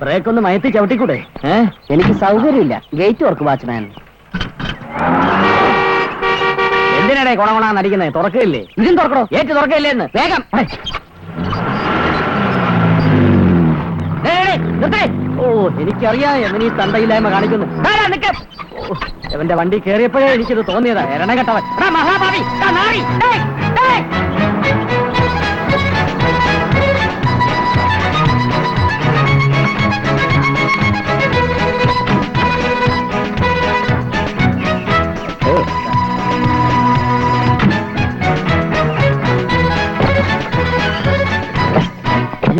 Break ഒന്ന് മയത്തി ചവിട്ടിക്കൂടെ? എനിക്ക് സൗകര്യമില്ല. Gate work watchman. എന്തിനാടേ കൊണകൊണാന്ന് അടിക്കുന്നത്? തുറക്കില്ലേ? ഇതും തുറക്കണോ? ഗേറ്റ് തുറക്കില്ലേ എന്ന് വേഗം. ഓ, എനിക്കറിയാം എങ്ങനെ ഈ തണ്ടയില്ലായ്മ കാണിക്കുന്നു. അവന്റെ വണ്ടി കയറിയപ്പോഴേ എനിക്കിത് തോന്നിയതാ. എരണകെട്ടവൻ മഹാഭാവി.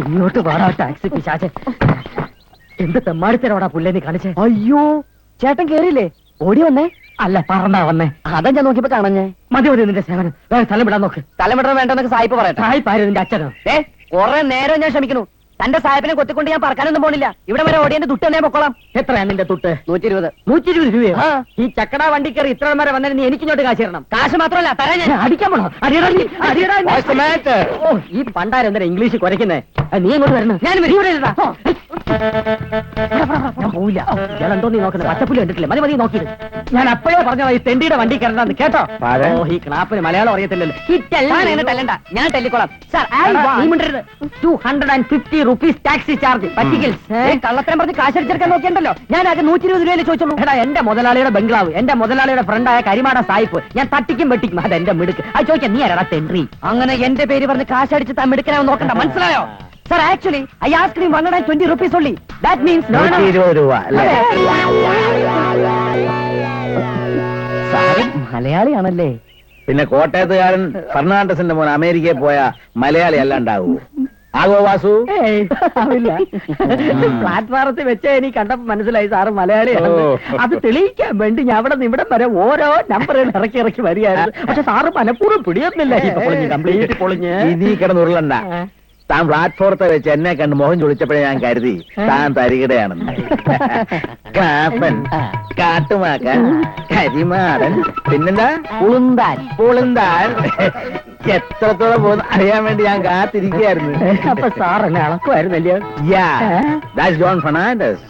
ഇങ്ങോട്ട് വാടാ ടാക്സി പിശാചേ. എന്ത് തെമ്മാടിത്തരോടാ പുല്ലേനി കാണിച്ചേ? അയ്യോ, ചേട്ടൻ കേറിയില്ലേ? ഓടി വന്നേ? അല്ല, പറന്നാ വന്നേ. അതാ ഞാൻ നോക്കിയപ്പോ കാണഞ്ഞേ. മതി മതി നിന്റെ സേവനം. സ്ഥലം വിടാൻ നോക്ക്. സ്ഥലം വിടാൻ വേണ്ടെന്നൊക്കെ സായിപ്പ് പറയട്ടെ. സായിപ്പാര് നിന്റെ അച്ഛനോ? കുറെ നേരം ഞാൻ ശ്രമിക്കുന്നു. തന്റെ സാഹിബിനെ കൊത്തിക്കൊണ്ട് ഞാൻ പറക്കാനൊന്നും പോണില്ല. ഇവിടെ വരെ ഓടിയന്റെ തുട്ട് തന്നെ പൊക്കോളാം. എത്രയാ നിന്റെ തുട്ട്? 120. 120 രൂപയോ? ഈ ചക്കട വണ്ടി കയറി ഇത്ര വരെ വന്നതിന് നീ എനിക്കിങ്ങോട്ട് കാശ് തരണം. കാശ് മാത്രമല്ല തരാൻ. ഞാൻ അടിക്കാൻ പോണോ? ഓ, ഈ പണ്ടാരെന്താ ഇംഗ്ലീഷ് കുരയ്ക്കുന്നേ? നീ എങ്ങോട്ട് വരണം? ഞാൻ ഞാൻ പോവില്ല. ഞാൻ എന്തോ നീ നോക്കുന്നത്? പച്ചപ്പുല്ല് കണ്ടിട്ടില്ല. മതി മതി നോക്കിയത്. ഞാൻ അപ്പോഴേ പറഞ്ഞതാ ഈ തെണ്ടിയുടെ വണ്ടി കയറണ്ടെന്ന്. കേട്ടോ? ഓ, ഈ ക്ലാപ്പിന് മലയാളം അറിയത്തില്ലല്ലോ. തല്ലണ്ട, ഞാൻ തല്ലിക്കോളാം. Sir 250 rupees taxi charge. കള്ളത്തരം പറഞ്ഞ് കാശടിച്ചെടുക്കാൻ നോക്കിയണ്ടല്ലോ. ഞാൻ ആകെ 120 രൂപയിൽ ചോദിച്ചോളൂ. എടാ, എന്റെ മുതലാളിയുടെ ബംഗ്ലാവ്, എന്റെ മുതലാളിയുടെ ഫ്രണ്ടായ കരിമാട സായിപ്പ് ഞാൻ തട്ടിക്കും വെട്ടിക്കും. അതെന്റെ മിടുക്ക്. അത് ചോദിക്കാൻ നീ ആരാ തെണ്ടി? അങ്ങനെ എന്റെ പേര് പറഞ്ഞ് കാശടിച്ച് താൻ മിടുക്കനാവും നോക്കണ്ട. മനസ്സിലായോ? Sir, actually, I asked him 120 rupees only. That means... 120 രൂപ അല്ലേ? സാറ് മലയാളിയാണല്ലേ? പിന്നെ കോട്ടയത്തുകാരൻ ഫെർണാണ്ടസിന്റെ മോൻ അമേരിക്കയിൽ പോയ മലയാളി അല്ലാണ്ടാവൂ. ആകോ വാസു? പ്ലാറ്റ്ഫോറത്തിൽ വെച്ച് എനിക്ക് കണ്ടപ്പോ മനസ്സിലായി സാറ് മലയാളിയാണ്. അത് തെളിയിക്കാൻ വേണ്ടി ഞാൻ അവിടെ നിന്ന് ഇവിടം വരെ ഓരോ നമ്പറുകൾ ഇറക്കി വരികയായിരുന്നു. പക്ഷെ സാറ് മനഃപൂർവ്വം പിടിയൊന്നുമില്ല. കംപ്ലീറ്റ് പൊളിഞ്ഞ് ഇനി കിടന്നുരുളണ്ട. താൻ പ്ലാറ്റ്ഫോറത്തെ വെച്ച് എന്നെ കണ്ട് മോഹൻ ചൊളിച്ചപ്പോഴേ ഞാൻ കരുതി താൻ തരികിടയാണെന്ന്. കാപ്പൻ, കാട്ടുമാക്കൻ, കരിമാടൻ, പിന്നെന്താ പുളുന്താൻ എത്രത്തോളം പോകുന്നു അറിയാൻ വേണ്ടി ഞാൻ കാത്തിരിക്കുകയായിരുന്നു. അപ്പൊ സാർ എന്നെ അളക്കുമായിരുന്നല്ലോ. John Fernandez.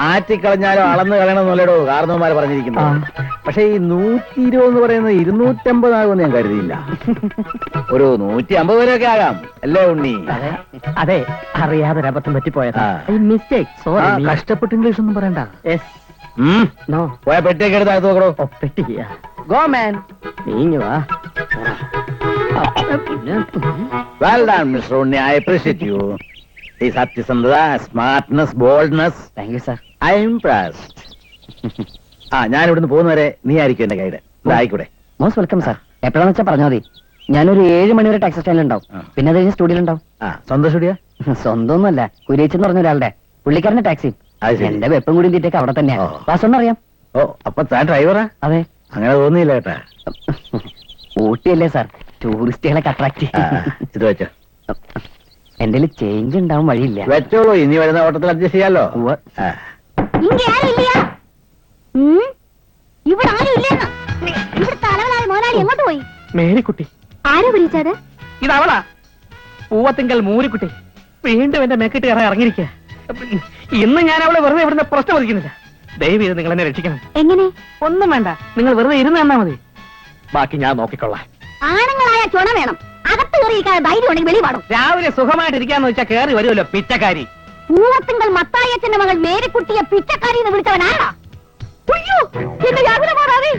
ആറ്റിക്കളഞ്ഞാലോ അളന്ന് കളയണമെന്നല്ലടോ കാരണവന്മാർ പറഞ്ഞിരിക്കുന്നത്. പക്ഷെ ഈ 120 എന്ന് പറയുന്നത് 250 ആകുമെന്ന് ഞാൻ കരുതിയില്ല. ഒരു 150 വരെയൊക്കെ ആകാം അല്ലേ ഉണ്ണി? അതെ, അറിയാതെ അബദ്ധം പറ്റിപ്പോയതാ. കഷ്ടപ്പെട്ട് ഇംഗ്ലീഷ് ഒന്നും പറയണ്ട. പോയ പെട്ടിയൊക്കെ എടുത്ത് അകത്ത് നോക്കണോ? പെട്ടി ഗോ മാൻ. നീങ്ങി വാ. Well done, Mr. Unni. I appreciate you. ഈ സത്യസന്ധത, smartness, boldness. Thank you sir. I M impressed. ഞാൻ ഇവിടുന്ന് പോകുന്നവരെ നീ ആയിരിക്കും എന്റെ ഗൈഡ്. ആയിക്കൂടെ? Most welcome sir. എപ്പോഴാന്ന് വെച്ചാൽ പറഞ്ഞാൽ മതി. ഞാനൊരു 7 മണി വരെ ടാക്സി സ്റ്റാൻഡിൽ ഉണ്ടാവും. പിന്നെ അത് കഴിഞ്ഞ് സ്റ്റുഡിയോ ഉണ്ടാവും. സ്വന്തം സ്റ്റുഡിയോ? സ്വന്തമൊന്നുമല്ല, കുരിയച്ചെന്ന് പറഞ്ഞ ഒരാളുടെ. പുള്ളിക്കാരന്റെ ടാക്സി. എന്റെ വെപ്പം കൂടി തീറ്റൊക്കെ അവിടെ തന്നെയാ. വാസൊന്നും അറിയാം? ഓ, അപ്പൊ താൻ ഡ്രൈവറാ? അതെ. അങ്ങനെ തോന്നിയില്ല കേട്ടാ. ഊട്ടിയല്ലേ സാർ, ടൂറിസ്റ്റുകളൊക്കെ അട്രാക്ട്. ഇത് വെച്ചോ. എന്റെ ചേഞ്ച് ഉണ്ടാവും, വഴിയില്ല. വെച്ചോളൂ, ഇനി വരുന്ന ഓട്ടത്തിൽ അഡ്ജസ്റ്റ് ചെയ്യാലോ. മേരിക്കുട്ടി. ആരാ വിളിച്ചത്? ഇതവളാ, പൂവത്തിങ്കൽ മൂരിക്കുട്ടി. വീണ്ടും എന്റെ മെക്കിട്ട് കയറാൻ ഇറങ്ങിയിരിക്കുക. ഇന്ന് ഞാൻ അവളെ വെറുതെ ഇവിടുന്ന് പ്രശ്നം ഒതുക്കുന്നില്ല. ദയവ് ചെയ്ത് നിങ്ങൾ എന്നെ രക്ഷിക്കണം. എങ്ങനെ? ഒന്നും വേണ്ട, നിങ്ങൾ വെറുതെ ഇരുന്ന് തന്നാ മതി. ബാക്കി ഞാൻ നോക്കിക്കൊള്ളാം. ആണുങ്ങളായ ചുണ വേണം. അകത്ത് കയറിയിരിക്കാൻ ധൈര്യം ഉണ്ടെങ്കിൽ വെളി പാടും. രാവിലെ സുഖമായിട്ടിരിക്കാന്ന് വെച്ചാൽ കയറി വരുമല്ലോ പിച്ചക്കാരി. പൂവത്തിങ്കൽ മത്തായച്ചന്റെ മകൾ മേരിക്കുട്ടിയെ പിച്ചക്കാരി എന്ന് വിളിച്ചവനാണോ? എന്നെ യാതൊരു മാറാതെ.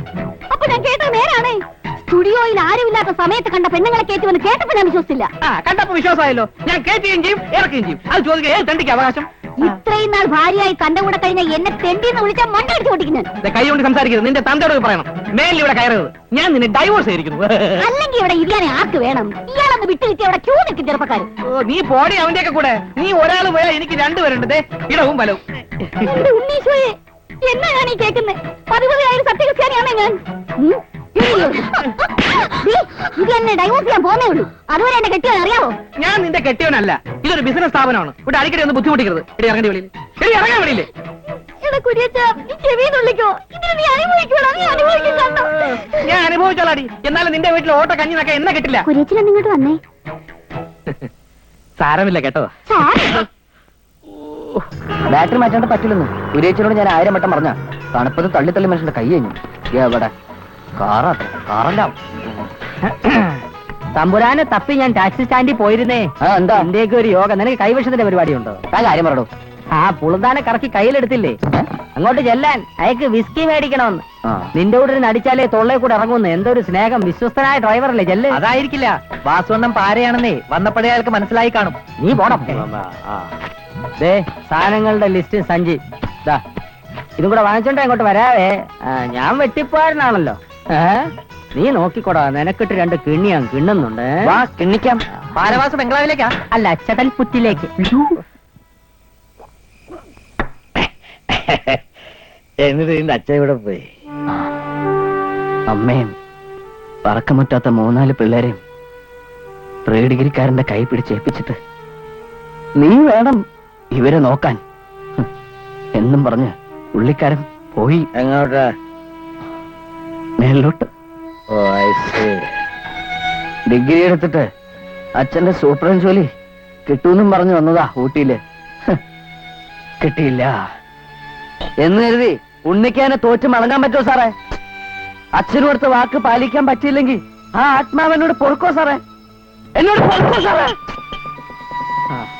അപ്പൊ ഞാൻ കേട്ടത് നേരാണേ. സ്റ്റുഡിയോയിൽ ആരുമില്ലാത്ത സമയത്ത് കണ്ട പെണ്ണുങ്ങളെ കയറ്റുമെന്ന് കേട്ടപ്പോ ഞാൻ വിശ്വസിച്ചില്ല. കണ്ടപ്പോ വിശ്വാസമായല്ലോ. ഞാൻ കയറ്റുകയും ചെയ്യും, ഇറക്കുകയും ചെയ്യും. അത് ചോദിക്കുക ഏത് തെണ്ടിക്ക് അവകാശം? ഇത്രയും നാൾ ഭാര്യയായി തന്റെ കൂടെ കഴിഞ്ഞ എന്നെ തെണ്ടിന്ന് വിളിച്ചാൽ മണ്ടടിച്ചു പൊട്ടിക്കുന്നു. കൈ കൊണ്ട് സംസാരിക്കരുത്. നിന്റെ തന്തയോട് പറയണം മേലിൽ ഇവിടെ കയറരുത്. ഞാൻ നിന്നെ ഡൈവോഴ്സ് ചെയ്തിരിക്കുന്നു. അല്ലെങ്കിൽ ഇവിടെ ഇരിക്കാനെ ആർക്ക് വേണം? ഇയാളൊന്ന് വിട്ടു കിട്ടി അവിടെ ക്യൂ നിൽക്കും ചെറുപ്പക്കാർ. നീ പോടി അവന്റെയൊക്കെ കൂടെ. നീ ഒരാൾ പോയാൽ എനിക്ക് 2 പേരുണ്ട്. ഇടവും വലവും. ഉണ്ണീശോയെ, എന്നാ ഞാൻ ഈ കേൾക്കുന്നത്? 10,000 സത്യക്രിസ്ത്യാനിയാണേ ഞാൻ. ഇത് എന്നെ ഡൈവോഴ്സ് ചെയ്യാൻ പോന്നേ ഉള്ളൂ. അതുവരെ എന്നെ കെട്ടിയവൻ അറിയാവോ? ഞാൻ നിന്റെ കെട്ടിയവനല്ല. ഇതൊരു ബിസിനസ് സ്ഥാപനമാണ്. ഇവിടെ അടിക്കടി ഒന്ന് ബുദ്ധിമുട്ടിക്കരുത്. എടി ഇറങ്ങി വെളിയിൽ. എടി ഇറങ്ങാൻ വെളിയില്ലേ? ഞാൻ അനുഭവിച്ചോളാടി. എന്നാലും നിന്റെ വീട്ടിൽ ഓട്ടോ കഞ്ഞി നക്കാൻ എന്നെ കെട്ടില്ല. ഇങ്ങോട്ട് വന്നേ. സാരമില്ല കേട്ടോ. ബാറ്ററി മാറ്റാണ്ട് പറ്റില്ലെന്ന് സുരേച്ചിനോട് ഞാൻ 1000 വട്ടം പറഞ്ഞ തണുപ്പത് തള്ളി മനുഷ്യന്റെ കൈ കഴിഞ്ഞു. എവിടെ കാറല്ല തമ്പുരാനെ തപ്പി ഞാൻ ടാക്സി സ്റ്റാൻഡിൽ പോയിരുന്നേ. എന്താ എന്റെയൊക്കെ ഒരു യോഗ. നിനക്ക് കൈവശത്തിന്റെ പരിപാടി ഉണ്ടോ? ആ കാര്യം പറയൂ. ആ പുളുതാനെ കറക്കി കയ്യിലെടുത്തില്ലേ, അങ്ങോട്ട് ചെല്ലാൻ അയക്ക് വിസ്കി മേടിക്കണമെന്ന്. നിന്റെ കൂടെ നടിച്ചാലേ തൊള്ളേ കൂടെ ഇറങ്ങുന്നു. എന്തൊരു സ്നേഹം. വിശ്വസ്തനായ ഡ്രൈവറല്ലേ ചെല്ല്. അതായിരിക്കില്ല, വാസുവണ്ണം പാരയാണെന്നേ വന്നപ്പോഴേ അയാൾക്ക് മനസ്സിലായി കാണും. നീ പോണം. ദേ സാധനങ്ങളുടെ ലിസ്റ്റ് സഞ്ചി ദാ ഇതും കൂടെ വാങ്ങിച്ചോണ്ടേ അങ്ങോട്ട് വരാവേ. ഞാൻ വെട്ടിപ്പാരനാണല്ലോ. നീ നോക്കിക്കോടാ, നിനക്കിട്ട് 2 കിണ്ണിയാ കിണ്ണുന്നുണ്ട്. വാ കിണ്ണിക്കാം. പാരവാസ ബംഗ്ലാവിലേക്കാ? അല്ല, ചതൽപുറ്റിലേക്ക്. എന്നിട്ട് നിന്റെ അച്ഛൻ ഇവിടെ പോയി? അമ്മയും പറക്കമുറ്റാത്ത 3-4 പിള്ളേരെയും പ്രീ ഡിഗ്രിക്കാരന്റെ കൈ പിടിച്ചേൽപ്പിച്ചിട്ട് നീ വേണം ഇവരെ നോക്കാൻ എന്നും പറഞ്ഞ് പുള്ളിക്കാരൻ പോയി. എങ്ങോട്ടാ? മേളിലോട്ട്. ഓ ഐ സീ. ഡിഗ്രി എടുത്തിട്ട് അച്ഛന്റെ സൂപ്രണ്ട് ജോലി കിട്ടൂന്നും പറഞ്ഞു വന്നതാ ഊട്ടിയില്. കിട്ടിയില്ല എന്ന് കരുതി ഉണ്ണിക്കാനെ തോറ്റ് മടങ്ങാൻ പറ്റുമോ സാറേ? അച്ഛനും അടുത്ത വാക്ക് പാലിക്കാൻ പറ്റിയില്ലെങ്കിൽ ആ ആത്മാവെന്നോട് പൊറുക്കോ സാറേ? എന്നോട് പൊറുക്കോ സാറേ?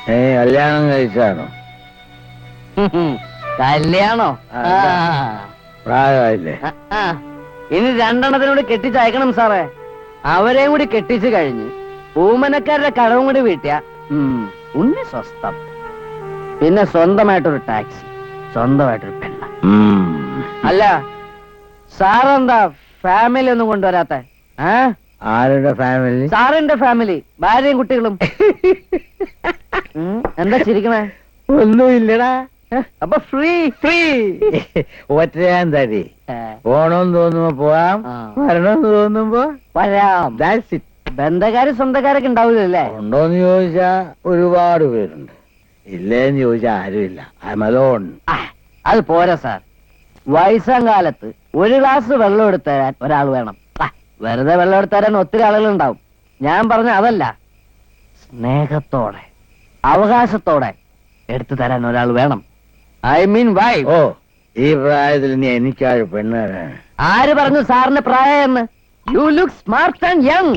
കല്യാണം കഴിച്ചാണോ? കല്യാണോ? പ്രായമായില്ലേ? ഇനി 2 എണ്ണത്തിനോട് കെട്ടിച്ചയക്കണം സാറേ. അവരെയും കൂടി കെട്ടിച്ചു കഴിഞ്ഞ് പൂമനക്കാരുടെ കടവും കൂടി വീട്ടിയ ഉണ്ണി സ്വസ്ഥം. പിന്നെ സ്വന്തമായിട്ടൊരു ടാക്സി, സ്വന്തമായിട്ടൊരു പെണ്ണ. അല്ല സാറെന്താ ഫാമിലി ഒന്നും കൊണ്ടുവരാത്ത? ആരുടെ ഫാമിലി? സാറിന്റെ ഫാമിലി, ഭാര്യയും കുട്ടികളും. എന്താ ചിരിക്കണേ? ഒന്നുമില്ലടാ. അപ്പൊ ഫ്രീ ഫ്രീ. ഒറ്റയാൻ തടി. പോണോന്ന് തോന്നുമ്പോ പോവാം, വരണമെന്ന് തോന്നുമ്പോ വരാം. That's it. ബന്ധക്കാരും സ്വന്തക്കാരൊക്കെ ഉണ്ടാവില്ലല്ലേ? ഉണ്ടോന്ന് ചോദിച്ചാ ഒരുപാട് പേരുണ്ട്. ഇല്ലേന്ന് ചോദിച്ചാ ആരുമില്ല. I'm alone. അത് പോരാ സാർ. വയസ്സാം കാലത്ത് 1 ഗ്ലാസ് വെള്ളം എടുത്തു തരാൻ ഒരാൾ വേണം. വെറുതെ വെള്ളം എടുത്തു തരാൻ ഒത്തിരി ആളുകൾ ഉണ്ടാവും. ഞാൻ പറഞ്ഞ അതല്ല, സ്നേഹത്തോടെ അവകാശത്തോടെ എടുത്തു തരാൻ ഒരാൾ വേണം. I mean wife. ഓ, ഈ പ്രായത്തിൽ നീ എനിക്കാര് പെണ്ണ് തരാൻ? ആര് പറഞ്ഞു സാറിന് പ്രായമെന്ന്? You look smart and young.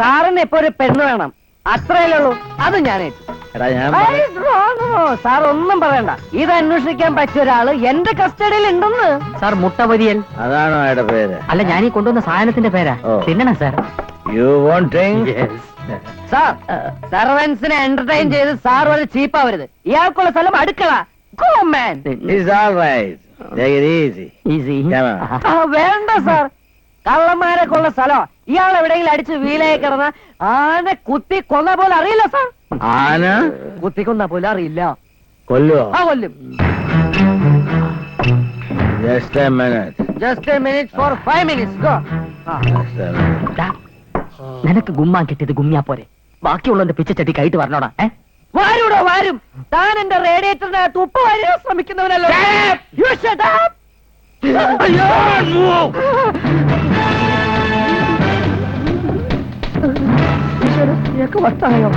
സാറിന് ഇപ്പൊ ഒരു പെണ്ണ് വേണം, അത്രയല്ലേ ഉള്ളൂ. അത് ഞാൻ സാർ ഒന്നും പറയണ്ട. ഇത് അന്വേഷിക്കാൻ പറ്റിയ ഒരാള് എന്റെ കസ്റ്റഡിയിൽ ഉണ്ടെന്ന്. സാർ മുട്ടപൊരിയൽ. അതാണോ അയാളുടെ പേര്? അല്ല, ഞാൻ ഈ കൊണ്ടുവന്ന സാധനത്തിന്റെ പേരാ. തിന്നണ sir. You won't drink? Sir സർവൻസിനെ എന്റർടൈൻ ചെയ്ത് സാർ വളരെ ചീപ്പാവരുത്. ഇയാൾക്കുള്ള സ്ഥലം അടുക്കള. Go, man. It's all right. Take it easy. Easy. Come on. വേണ്ട സാർ, കള്ളന്മാരൊക്കെ ഉള്ള സ്ഥലം. ഇയാൾ എവിടെയെങ്കിലും അടിച്ച് വീലയെ കിടന്ന ആന കുത്തി കൊന്ന പോലെ അറിയില്ല സാർ. ആന കുത്തി കൊന്ന പോലെ അറിയില്ല. കൊല്ലുവോ? ആ കൊല്ലും. Just a minute. Just a minute for 5 minutes. Go. Just a minute. നിനക്ക് ഗുമ്മാൻ കിട്ടിയത് ഗുമ്മിയാ പോരെ, ബാക്കിയുള്ളവന്റെ പിച്ചച്ചട്ടി കൈട്ട് പറഞ്ഞോടാ. വാരൂടോ വാരും. താൻ എന്റെ റേഡിയേറ്ററിനകത്ത് ഉപ്പ് വാരിയാൻ ശ്രമിക്കുന്നവനല്ലോ. You shut up. വട്ടായോ?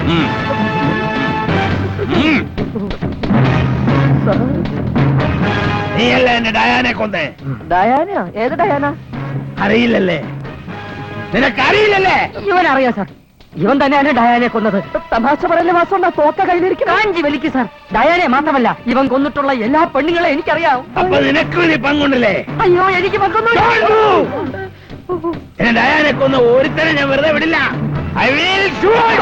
നീയല്ലേ എന്റെ ഡയാനെ കൊന്നേ? ഡയാന? ഏത് ഡയാന? അറിയില്ലല്ലേ? നിനക്കറിയില്ലല്ലേ? ഇവനറിയാം സാർ. ഇവൻ തന്നെയാണ് ഡയാനെ കൊന്നത്. തമാശ പറയല്ലേ വാസുണ്ട? തോക്ക കയ്യിലിരിക്കും വലിക്ക് സാർ. ഡയാനെ മാത്രമല്ല, ഇവൻ കൊന്നിട്ടുള്ള എല്ലാ പെണ്ണുങ്ങളെ എനിക്കറിയാം. അപ്പൊ നിനക്ക് നീ പങ്കുണ്ടല്ലേ? അയ്യോ, എനിക്ക് പങ്കൊന്നും. ഡയാനെ കൊന്ന ഒരുത്തരെ ഞാൻ വെറുതെ വിടില്ല. I will shoot.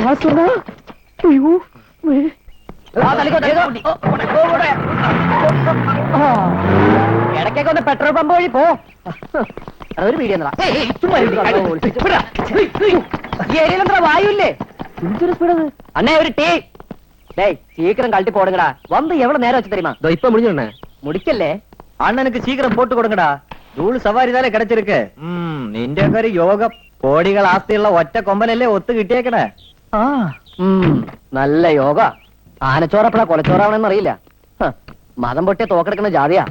വാസുണ്ട, അയ്യോ ഇടയ്ക്കൊക്കെ ഒന്ന് പെട്രോൾ പമ്പ് വഴി പോ. അതൊരു വീഡിയോ ഏരിയയിലെന്താ വായുല്ലേ? എന്തൊരു സ്പീഡത്. അണ്ണേ ഒരു ടീ. சீக்கிரம் கழட்டி போடுங்கடா. வந்து எவ்வளவு நேரம் வச்சு தெரியுமா? இப்ப முடிஞ்சோண்ணே. முடிக்கல. அண்ணனுக்கு சீக்கிரம் போட்டு கொடுங்கடா. ധൂള് സവാരി താലേ കിടച്ചിരിക്ക്. നിന്റെ ഒക്കെ ഒരു യോഗം. കോടികൾ ആസ്തിയുള്ള ഒറ്റ കൊമ്പനല്ലേ ഒത്തു കിട്ടിയേക്കണേ. നല്ല യോഗ. ആനച്ചോറപ്പഴാ കൊലച്ചോറാവണെന്ന് അറിയില്ല. മതം പൊട്ടിയ തോക്കെടുക്കുന്ന ജാതിയാ.